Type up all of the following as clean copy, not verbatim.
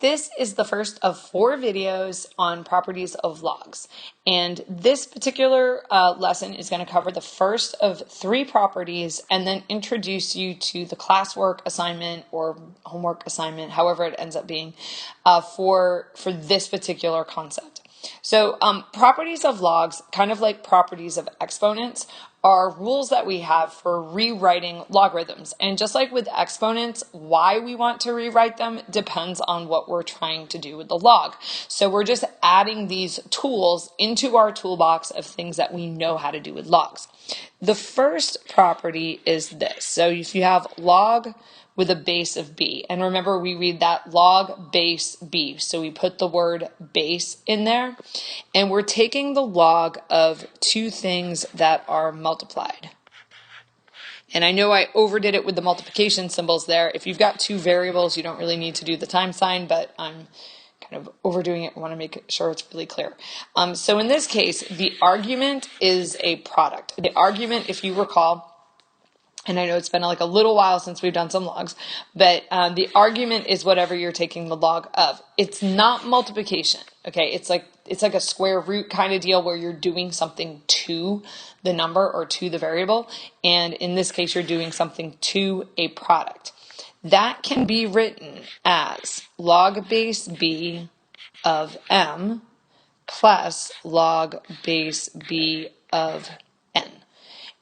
This is the first of 4 videos on properties of logs, and this particular lesson is going to cover the first of 3 properties and then introduce you to the classwork assignment or homework assignment, however it ends up being, for this particular concept. So properties of logs, kind of like properties of exponents, are rules that we have for rewriting logarithms. And just like with exponents, why we want to rewrite them depends on what we're trying to do with the log. So we're just adding these tools into our toolbox of things that we know how to do with logs. The first property is this. So if you have log with a base of b, and remember we read that log base b, so we put the word base in there, and we're taking the log of 2 things that are multiplied. And I know I overdid it with the multiplication symbols there. If you've got 2 variables, you don't really need to do the time sign, but I'm kind of overdoing it. I want to make sure it's really clear. So in this case, the argument is a product. The argument, if you recall, and I know it's been like a little while since we've done some logs, but the argument is whatever you're taking the log of. It's not multiplication, okay? It's like a square root kind of deal where you're doing something to the number or to the variable, and in this case, you're doing something to a product. That can be written as log base b of m plus log base b of n.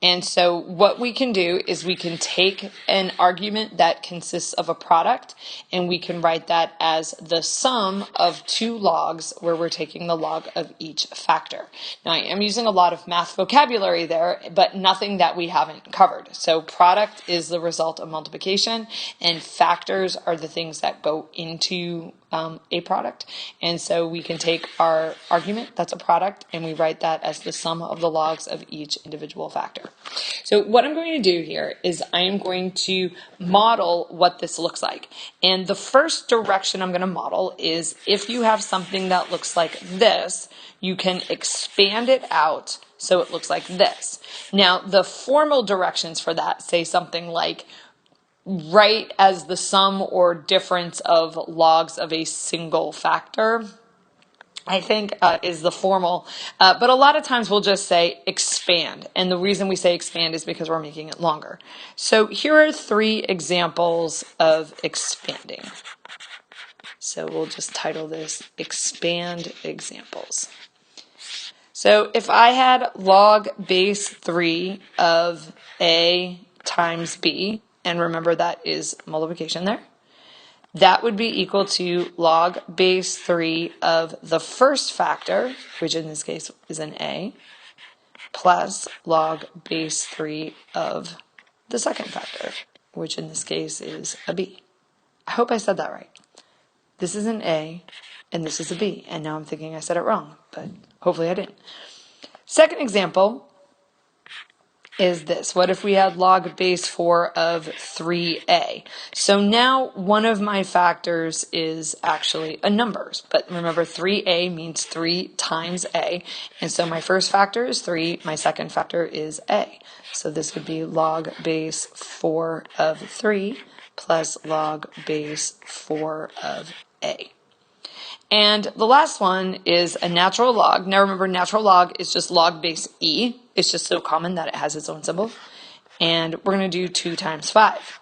And so what we can do is we can take an argument that consists of a product and we can write that as the sum of 2 logs where we're taking the log of each factor. Now I am using a lot of math vocabulary there, but nothing that we haven't covered. So product is the result of multiplication and factors are the things that go into a product. And so we can take our argument, that's a product, and we write that as the sum of the logs of each individual factor. So what I'm going to do here is I am going to model what this looks like. And the first direction I'm going to model is if you have something that looks like this, you can expand it out so it looks like this. Now, the formal directions for that say something like write as the sum or difference of logs of a single factor, I think is the formal, but a lot of times we'll just say expand. And the reason we say expand is because we're making it longer. So here are 3 examples of expanding. So we'll just title this expand examples. So if I had log base 3 of a times b, and remember that is multiplication there, that would be equal to log base 3 of the first factor, which in this case is an a, plus log base 3 of the second factor, which in this case is a b. I hope I said that right. This is an a, and this is a b, and now I'm thinking I said it wrong, but hopefully I didn't. Second example is this. What if we had log base 4 of 3a? So now one of my factors is actually a number, but remember 3a means 3 times a, and so my first factor is 3, my second factor is a. So this would be log base 4 of 3 plus log base 4 of a. And the last one is a natural log. Now remember, natural log is just log base e. It's just so common that it has its own symbol. And we're going to do 2 times 5,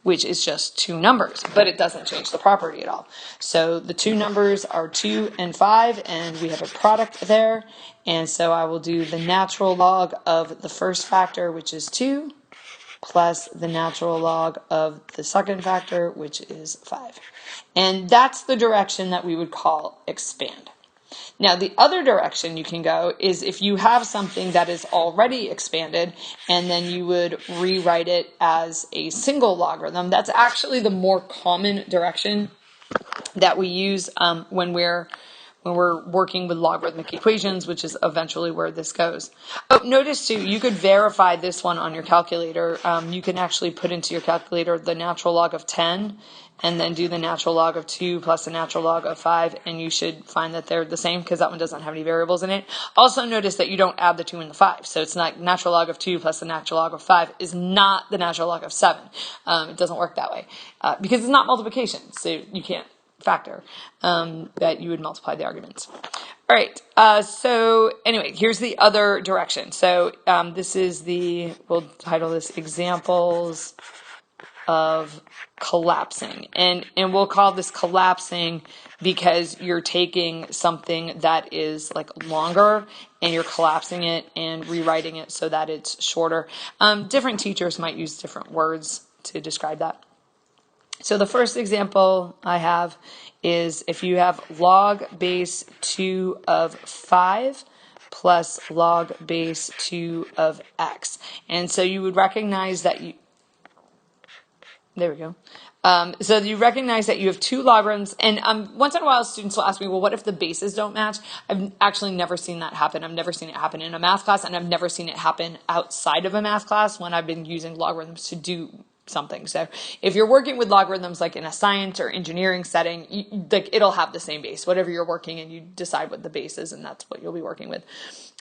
which is just 2 numbers, but it doesn't change the property at all. So the 2 numbers are 2 and 5, and we have a product there. And so I will do the natural log of the first factor, which is 2, plus the natural log of the second factor, which is 5. And that's the direction that we would call expand. Now, the other direction you can go is if you have something that is already expanded, and then you would rewrite it as a single logarithm. That's actually the more common direction that we use when we're working with logarithmic equations, which is eventually where this goes. Oh, notice too, you could verify this one on your calculator. You can actually put into your calculator the natural log of 10 and then do the natural log of 2 plus the natural log of 5, and you should find that they're the same because that one doesn't have any variables in it. Also notice that you don't add the 2 and the 5, so it's not natural log of 2 plus the natural log of 5 is not the natural log of 7. It doesn't work that way because it's not multiplication, so you can't factor that you would multiply the arguments. All right, so anyway, here's the other direction. So this is we'll title this examples of collapsing, and we'll call this collapsing because you're taking something that is like longer and you're collapsing it and rewriting it so that it's shorter. Different teachers might use different words to describe that. So the first example I have is if you have log base 2 of 5 plus log base 2 of x. And so you would recognize that there we go. So you recognize that you have two logarithms, and once in a while students will ask me, well, what if the bases don't match? I've actually never seen that happen. I've never seen it happen in a math class, and I've never seen it happen outside of a math class when I've been using logarithms to do something. So if you're working with logarithms like in a science or engineering setting, it'll have the same base. Whatever you're working in, you decide what the base is, and that's what you'll be working with.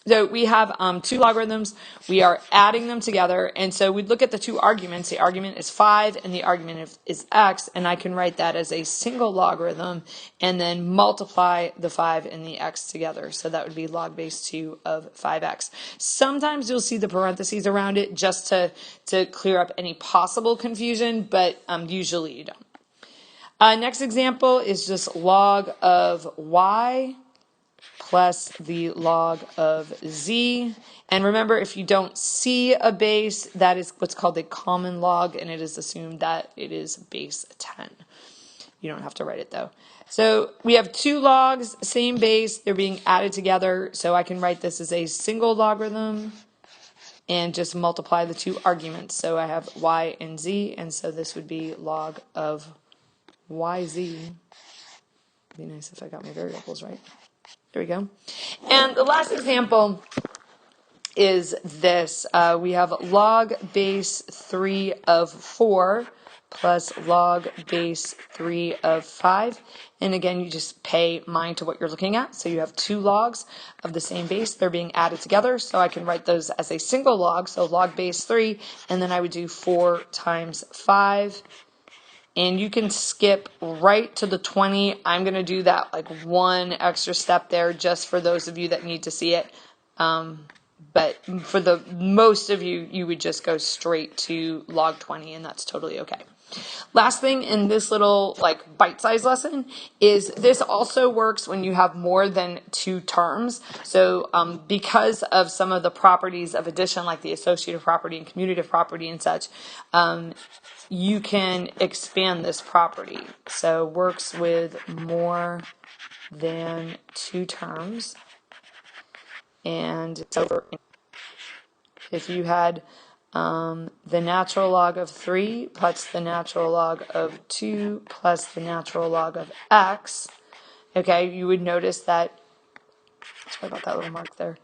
So we have two logarithms. We are adding them together. And so we look at the two arguments. The argument is 5 and the argument is x. And I can write that as a single logarithm and then multiply the 5 and the x together. So that would be log base 2 of 5x. Sometimes you'll see the parentheses around it just to clear up any possible confusion, but usually you don't. Next example is just log of y plus the log of z. And remember, if you don't see a base, that is what's called a common log, and it is assumed that it is base 10. You don't have to write it, though. So we have two logs, same base, they're being added together, so I can write this as a single logarithm and just multiply the two arguments. So I have y and z, and so this would be log of yz. It'd be nice if I got my variables right. There we go. And the last example is this. We have log base 3 of 4 plus log base 3 of 5. And again, you just pay mind to what you're looking at. So you have two logs of the same base. They're being added together. So I can write those as a single log. So log base 3. And then I would do 4 times 5. And you can skip right to the 20. I'm going to do that like one extra step there just for those of you that need to see it. But for the most of you, you would just go straight to log 20, and that's totally okay. Last thing in this little like bite-sized lesson is this also works when you have more than two terms. So because of some of the properties of addition, like the associative property and commutative property and such, you can expand this property. So works with more than two terms. And so if you had the natural log of 3 plus the natural log of 2 plus the natural log of x, okay, you would notice that, sorry about that little mark there,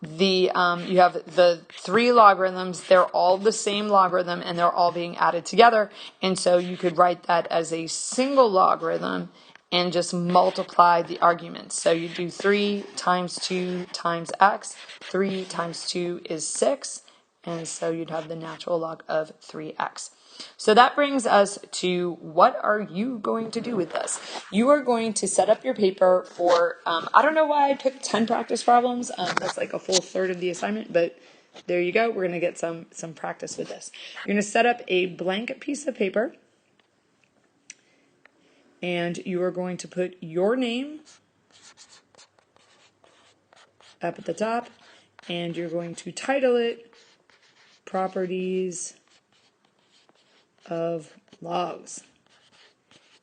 you have the three logarithms, they're all the same logarithm and they're all being added together, and so you could write that as a single logarithm and just multiply the arguments. So you do 3 times 2 times x, 3 times 2 is 6, and so you'd have the natural log of 3x. So that brings us to what are you going to do with this? You are going to set up your paper for, I don't know why I picked 10 practice problems. That's like a full third of the assignment, but there you go. We're going to get some practice with this. You're going to set up a blank piece of paper, and you are going to put your name up at the top, and you're going to title it Properties of Logs.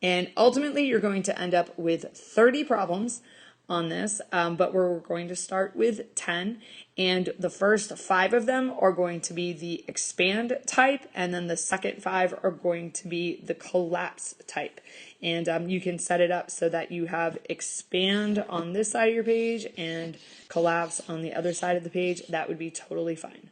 And ultimately, you're going to end up with 30 problems on this, but we're going to start with 10. And the first 5 of them are going to be the expand type, and then the second 5 are going to be the collapse type. And you can set it up so that you have expand on this side of your page and collapse on the other side of the page. That would be totally fine.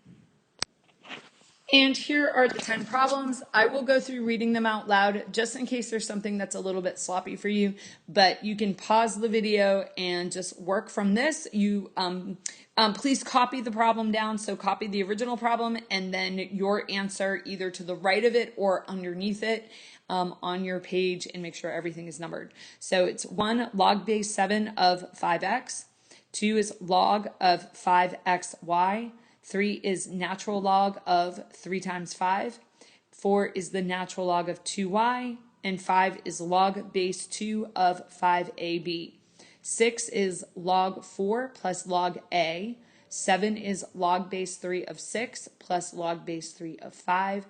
And here are the 10 problems. I will go through reading them out loud just in case there's something that's a little bit sloppy for you, but you can pause the video and just work from this. Please copy the problem down. So copy the original problem and then your answer either to the right of it or underneath it on your page, and make sure everything is numbered. So it's 1 log base 7 of 5x, 2 is log of 5xy, 3 is natural log of 3 times 5, 4 is the natural log of 2y, and 5 is log base 2 of 5ab. 6 is log 4 plus log a. 7 is log base 3 of 6 plus log base 3 of 5.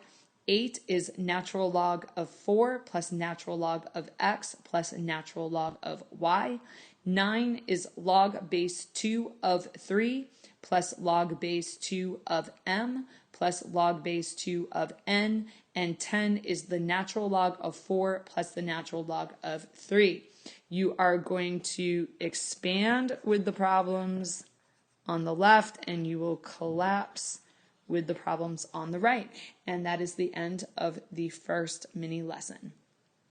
8 is natural log of 4 plus natural log of x plus natural log of y. 9 is log base 2 of 3 plus log base 2 of m plus log base 2 of n. And 10 is the natural log of 4 plus the natural log of 3. You are going to expand with the problems on the left, and you will collapse with the problems on the right. And that is the end of the first mini lesson.